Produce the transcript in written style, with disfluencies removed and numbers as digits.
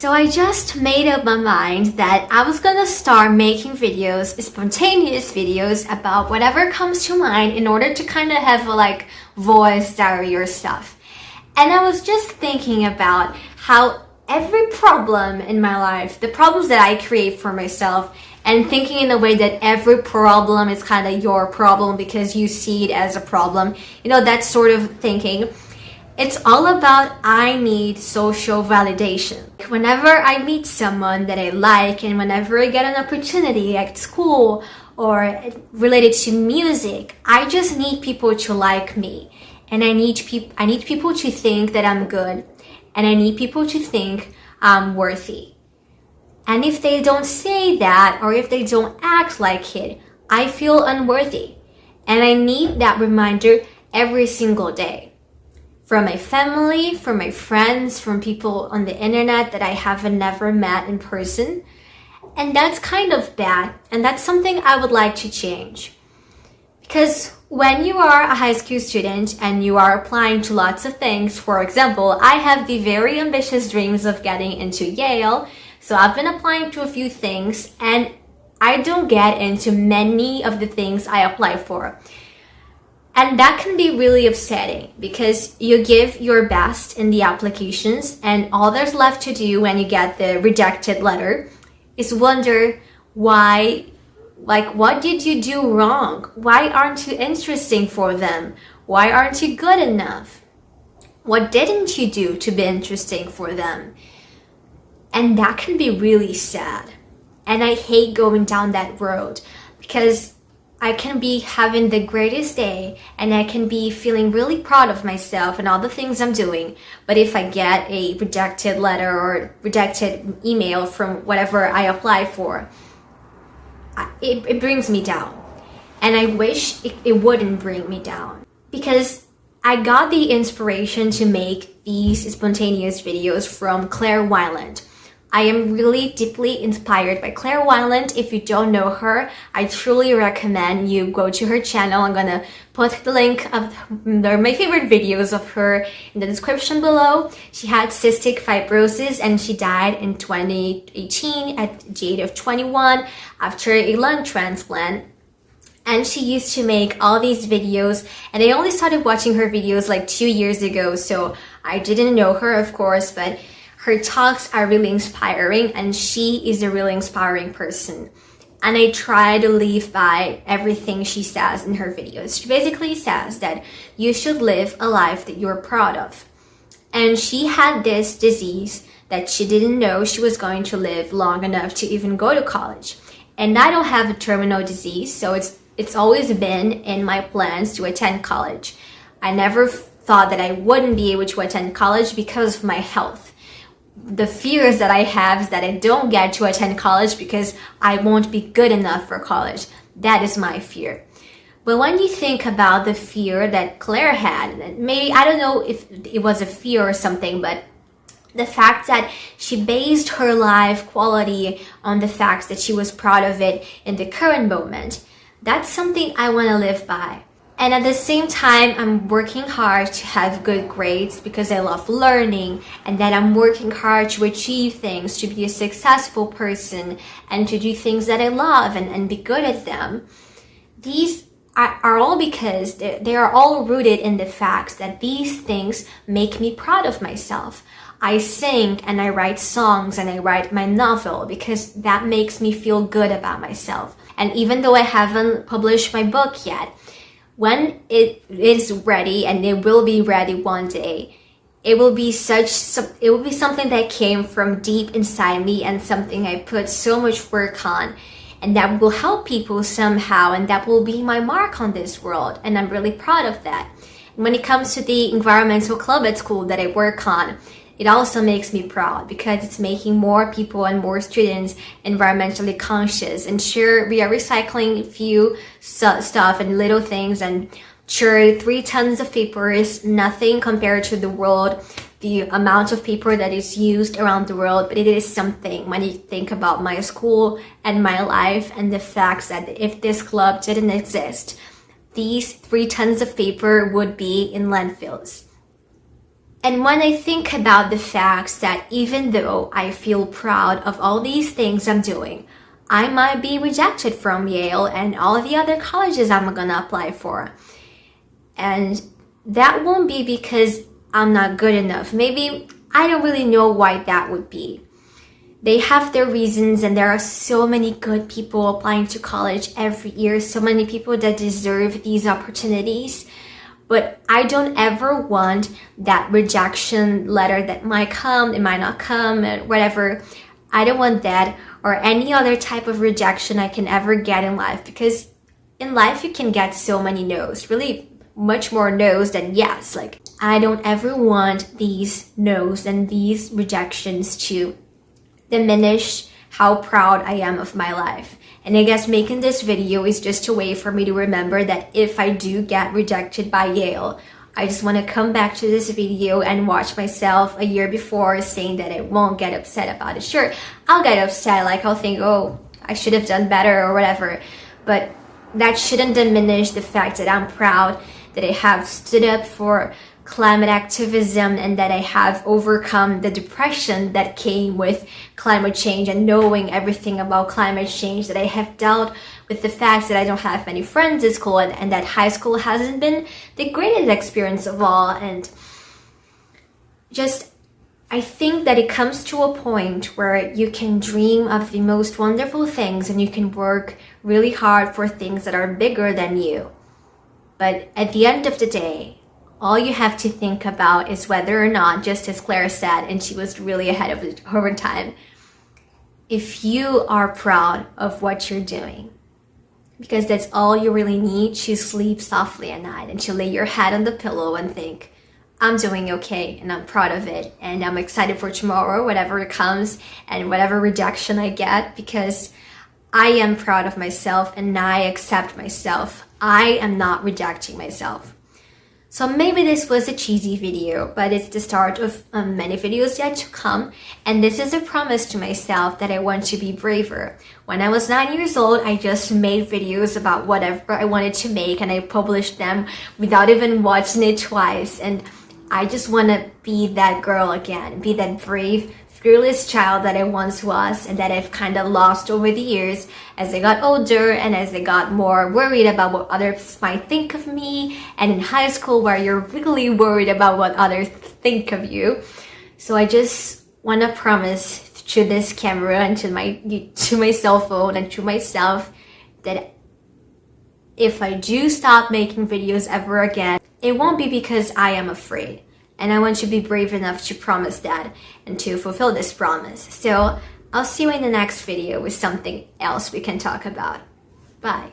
So I just made up my mind that I was gonna start making videos, spontaneous videos about whatever comes to mind in order to kind of have a voice diary or stuff. And I was just thinking about how every problem in my life, the problems that I create for myself, and thinking in a way that every problem is kind of your problem because you see it as a problem, that sort of thinking. It's all about I need social validation. Whenever I meet someone that I like and whenever I get an opportunity at school or related to music, I just need people to like me. And I need people to think that I'm good. And I need people to think I'm worthy. And if they don't say that or if they don't act like it, I feel unworthy. And I need that reminder every single day. From my family, from my friends, from people on the internet that I haven't never met in person. And that's kind of bad. And that's something I would like to change. Because when you are a high school student and you are applying to lots of things, for example, I have the very ambitious dreams of getting into Yale. So I've been applying to a few things and I don't get into many of the things I apply for. And that can be really upsetting because you give your best in the applications and all there's left to do when you get the rejected letter is wonder why, what did you do wrong? Why aren't you interesting for them? Why aren't you good enough? What didn't you do to be interesting for them? And that can be really sad. And I hate going down that road because I can be having the greatest day and I can be feeling really proud of myself and all the things I'm doing. But if I get a rejected letter or rejected email from whatever I apply for, it brings me down. And I wish it wouldn't bring me down. Because I got the inspiration to make these spontaneous videos from Claire Wineland. I am really deeply inspired by Claire Wineland. If you don't know her, I truly recommend you go to her channel. I'm gonna put the link of my favorite videos of her in the description below. She had cystic fibrosis and she died in 2018 at the age of 21 after a lung transplant. And she used to make all these videos and I only started watching her videos 2 years ago, so I didn't know her, of course, but her talks are really inspiring and she is a really inspiring person. And I try to live by everything she says in her videos. She basically says that you should live a life that you're proud of. And she had this disease that she didn't know she was going to live long enough to even go to college. And I don't have a terminal disease, so it's always been in my plans to attend college. I never thought that I wouldn't be able to attend college because of my health. The fears that I have is that I don't get to attend college because I won't be good enough for college. That is my fear. But when you think about the fear that Claire had, maybe, I don't know if it was a fear or something, but the fact that she based her life quality on the fact that she was proud of it in the current moment, that's something I want to live by. And at the same time, I'm working hard to have good grades because I love learning, and that I'm working hard to achieve things, to be a successful person, and to do things that I love and be good at them. These are all because they are all rooted in the fact that these things make me proud of myself. I sing and I write songs and I write my novel because that makes me feel good about myself. And even though I haven't published my book yet, when it is ready, and it will be ready one day, it will be something that came from deep inside me and something I put so much work on, and that will help people somehow, and that will be my mark on this world, and I'm really proud of that. And when it comes to the environmental club at school that I work on, it also makes me proud because it's making more people and more students environmentally conscious. And sure, we are recycling a few stuff and little things, and sure, 3 tons of paper is nothing compared to the world, the amount of paper that is used around the world, but it is something when you think about my school and my life and the fact that if this club didn't exist, these 3 tons of paper would be in landfills. And when I think about the fact that even though I feel proud of all these things I'm doing, I might be rejected from Yale and all the other colleges I'm gonna apply for. And that won't be because I'm not good enough. Maybe I don't really know why that would be. They have their reasons, and there are so many good people applying to college every year, so many people that deserve these opportunities. But I don't ever want that rejection letter that might come, it might not come, and whatever. I don't want that or any other type of rejection I can ever get in life, because in life you can get so many no's, really much more no's than yes. Like, I don't ever want these no's and these rejections to diminish how proud I am of my life. And I guess making this video is just a way for me to remember that if I do get rejected by Yale, I just want to come back to this video and watch myself a year before, saying that I won't get upset about it. Sure, I'll get upset, like I'll think, oh, I should have done better or whatever, but that shouldn't diminish the fact that I'm proud that I have stood up for climate activism and that I have overcome the depression that came with climate change, and knowing everything about climate change, that I have dealt with the fact that I don't have many friends at school, and that high school hasn't been the greatest experience of all. And just, I think that it comes to a point where you can dream of the most wonderful things and you can work really hard for things that are bigger than you. But at the end of the day, all you have to think about is whether or not, just as Claire said, and she was really ahead of her time, if you are proud of what you're doing, because that's all you really need to sleep softly at night and to lay your head on the pillow and think, I'm doing okay and I'm proud of it and I'm excited for tomorrow, whatever it comes and whatever rejection I get, because I am proud of myself and I accept myself. I am not rejecting myself. So maybe this was a cheesy video, but it's the start of many videos yet to come. And this is a promise to myself that I want to be braver. When I was 9 years old, I just made videos about whatever I wanted to make and I published them without even watching it twice. And I just want to be that girl again, be that brave, fearless child that I once was and that I've kind of lost over the years as I got older and as I got more worried about what others might think of me, and in high school where you're really worried about what others think of you. So I just want to promise to this camera and to my cell phone and to myself that if I do stop making videos ever again, it won't be because I am afraid. And I want to be brave enough to promise that and to fulfill this promise. So I'll see you in the next video with something else we can talk about. Bye.